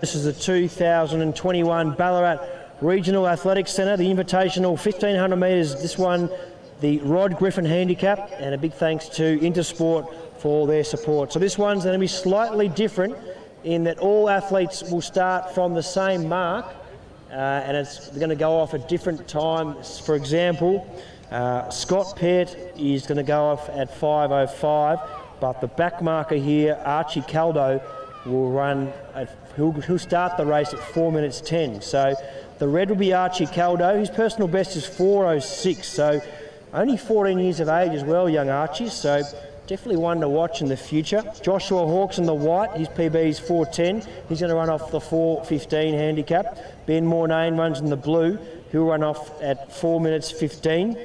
This is the 2021 Ballarat Regional Athletics Centre, the Invitational 1500 metres. This one, the Rod Griffin Handicap, and a big thanks to Intersport for their support. So this one's going to be slightly different in that all athletes will start from the same mark, and it's going to go off at different times. For example, Scott Peart is going to go off at 5:05, but the back marker here, Archie Caldo, will run he'll start the race at 4 minutes 10. So the red will be Archie Caldo. His personal best is 4:06, so only 14 years of age as well, young Archie, so definitely one to watch in the future. Joshua Hawks in the white, his PB is 4:10. He's going to run off the 4:15 handicap. Ben Mornane runs in the blue. He'll run off at 4 minutes 15.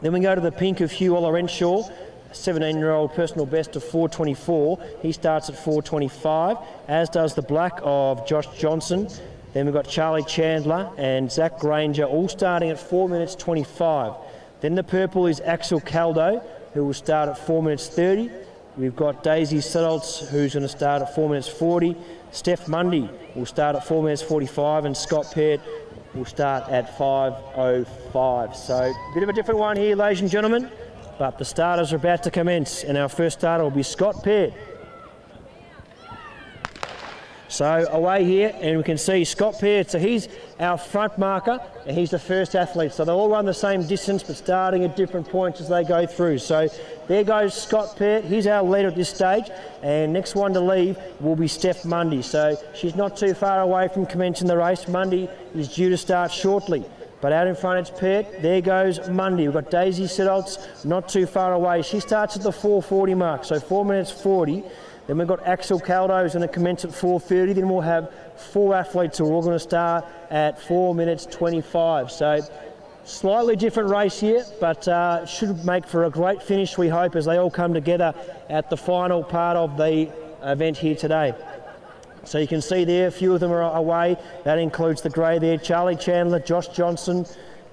Then we go to the pink of Hugh Olorenshaw, 17-year-old personal best of 4:24. He starts at 4:25, as does the black of Josh Johnson. Then we've got Charlie Chandler and Zach Granger, all starting at 4 minutes 25. Then the purple is Axel Caldo, who will start at 4 minutes 30. We've got Daisy Sedoltz, who's going to start at 4 minutes 40. Steph Mundy will start at 4 minutes 45, and Scott Peart will start at 5:05. So a bit of a different one here, ladies and gentlemen, but the starters are about to commence, and our first starter will be Scott Peart. So away here, and we can see Scott Peart. So he's our front marker, and he's the first athlete. So they'll all run the same distance, but starting at different points as they go through. So there goes Scott Peart. He's our leader at this stage, and next one to leave will be Steph Mundy. So she's not too far away from commencing the race. Mundy is due to start shortly. But out in front it's Peart. There goes Mundy. We've got Daisy Sedoltz not too far away. She starts at the 4:40 mark, so 4 minutes 40. Then we've got Axel Caldo who's going to commence at 4:30. Then we'll have four athletes who are all going to start at 4 minutes 25. So slightly different race here, but should make for a great finish, we hope, as they all come together at the final part of the event here today. So you can see there, a few of them are away. That includes the grey there, Charlie Chandler, Josh Johnson,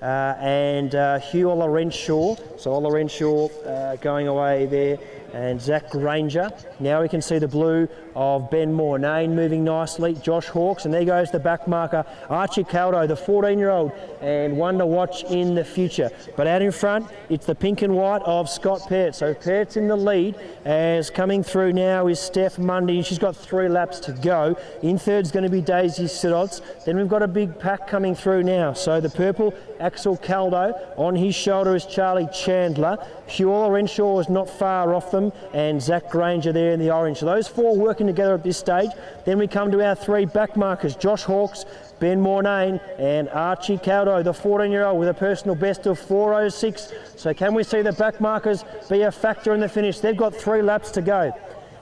and Hugh Olorenshaw. So Olorenshaw going away there, and Zach Granger. Now we can see the blue of Ben Mornane moving nicely, Josh Hawks, and there goes the back marker, Archie Caldo, the 14-year-old, and one to watch in the future. But out in front, it's the pink and white of Scott Peart. So Peart's in the lead, as coming through now is Steph Mundy. She's got 3 laps to go. In third is going to be Daisy Sedoltz. Then we've got a big pack coming through now. So the purple, Axel Caldo. On his shoulder is Charlie Chandler. Hugh Olorenshaw is not far off them, and Zach Granger there in the orange. So those four working together at this stage. Then we come to our 3 back markers, Josh Hawks, Ben Mornane, and Archie Caldo, the 14-year-old, with a personal best of 4:06. So can we see the back markers be a factor in the finish? They've got 3 laps to go.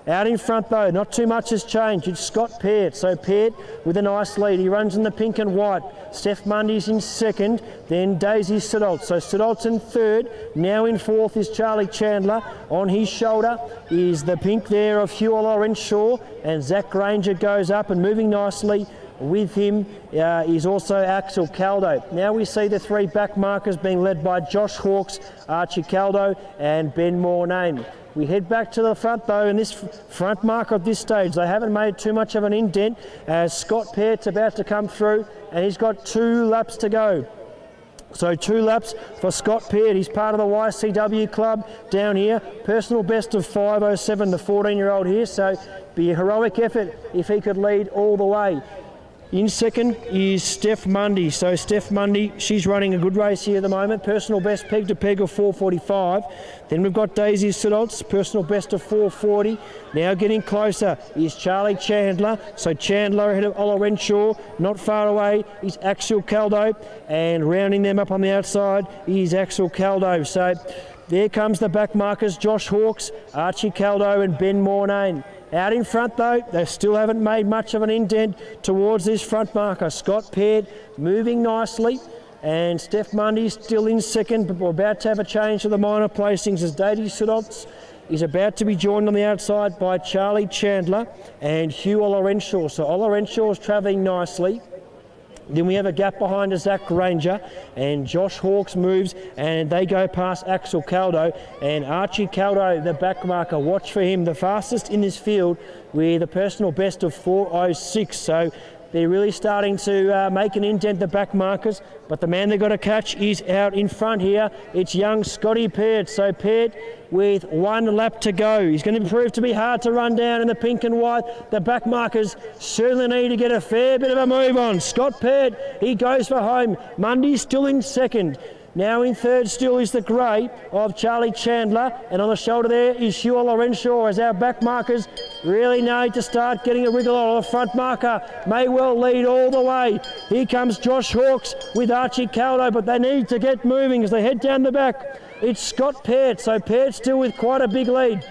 Out in front though, not too much has changed. It's Scott Peart. So Peart with a nice lead. He runs in the pink and white. Steph Mundy's in second, then Daisy Sedoltz. So Sedoltz in third. Now in fourth is Charlie Chandler. On his shoulder is the pink there of Hugh Olorenshaw, and Zach Granger goes up and moving nicely. With him is also Axel Caldo. Now we see the 3 back markers being led by Josh Hawks, Archie Caldo, and Ben Mornane. We head back to the front though, and this front marker at this stage, they haven't made too much of an indent, as Scott Peart's about to come through, and he's got 2 laps to go. So 2 laps for Scott Peart. He's part of the YCW club down here. Personal best of 5:07, the 14-year-old here, so be a heroic effort if he could lead all the way. In second is Steph Mundy. So Steph Mundy, she's running a good race here at the moment. Personal best peg to peg of 4:45. Then we've got Daisy Sedoltz, personal best of 4:40. Now getting closer is Charlie Chandler. So Chandler ahead of Olorenshaw. Not far away is Axel Caldo. And rounding them up on the outside is Axel Caldo. So there comes the back markers, Josh Hawks, Archie Caldo, and Ben Mornane. Out in front though, they still haven't made much of an indent towards this front marker. Scott Peart moving nicely, and Steph Mundy still in second, but we're about to have a change to the minor placings as Daisy Sedoltz is about to be joined on the outside by Charlie Chandler and Hugh Olorenshaw. So Olorenshaw is travelling nicely. Then we have a gap behind Zach Ranger, and Josh Hawkes moves, and they go past Axel Caldo, and Archie Caldo, the back marker. Watch for him, the fastest in this field with a personal best of 4:06. So they're really starting to make an indent, the back markers, but the man they've got to catch is out in front here. It's young Scotty Peart. So Peart with 1 lap to go. He's going to prove to be hard to run down in the pink and white. The back markers certainly need to get a fair bit of a move on. Scott Peart, he goes for home. Mundy's still in second. Now in third still is the grey of Charlie Chandler, and on the shoulder there is Hugh Lorenshaw, as our back markers really need to start getting a wriggle on. The front marker may well lead all the way. Here comes Josh Hawkes with Archie Caldo, but they need to get moving as they head down the back. It's Scott Peart, so Peart still with quite a big lead.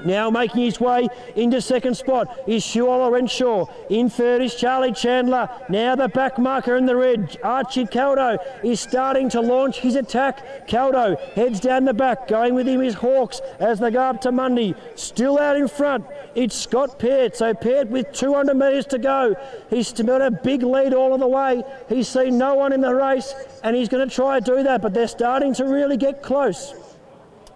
Now making his way into second spot is Hugh Lorenshaw. In third is Charlie Chandler. Now the back marker in the red, Archie Caldo, is starting to launch his attack. Caldo heads down the back. Going with him is Hawks as they go up to Mundy. Still out in front, it's Scott Peart. So Peart with 200 metres to go. He's still got a big lead all of the way. He's seen no one in the race, and he's going to try to do that, but they're starting to really get close.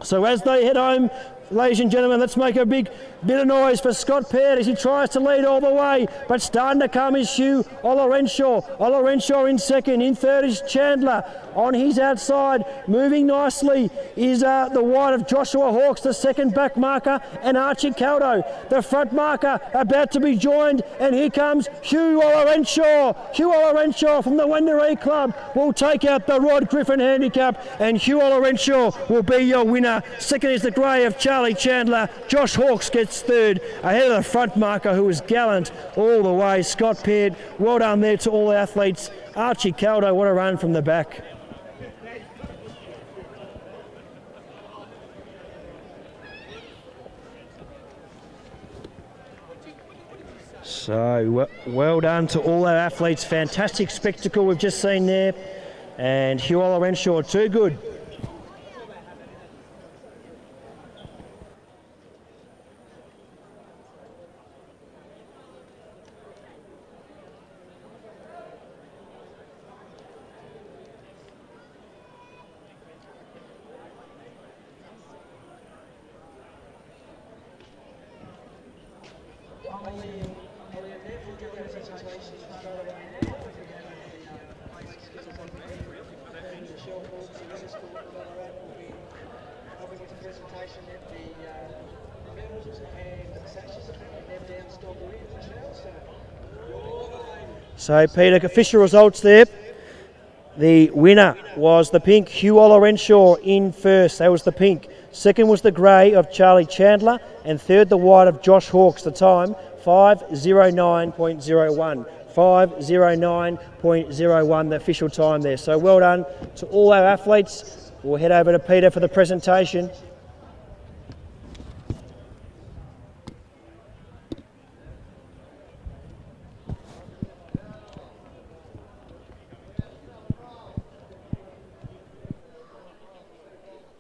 So as they head home, ladies and gentlemen, let's make a big bit of noise for Scott Peart as he tries to lead all the way, but starting to come is Hugh Lorenshaw. Lorenshaw in second. In third is Chandler. On his outside, moving nicely, is the white of Joshua Hawkes, the second back marker, and Archie Caldo, the front marker, about to be joined, and here comes Hugh Lorenshaw. Hugh Lorenshaw from the Wendouree Club will take out the Rod Griffin Handicap, and Hugh Lorenshaw will be your winner. Second is the grey of Charlie Chandler. Josh Hawkes gets third, ahead of the front marker, who was gallant all the way. Scott Peart, well done there to all the athletes. Archie Caldo, what a run from the back. So well done to all our athletes. Fantastic spectacle we've just seen there, and Hugh Lorenshaw, too good. So Peter, official results there. The winner was the pink, Hugh Lorenshaw in first. That was the pink. Second was the grey of Charlie Chandler, and third the white of Josh Hawkes. The time 5:09.01. 5:09.01, the official time there. So well done to all our athletes. We'll head over to Peter for the presentation.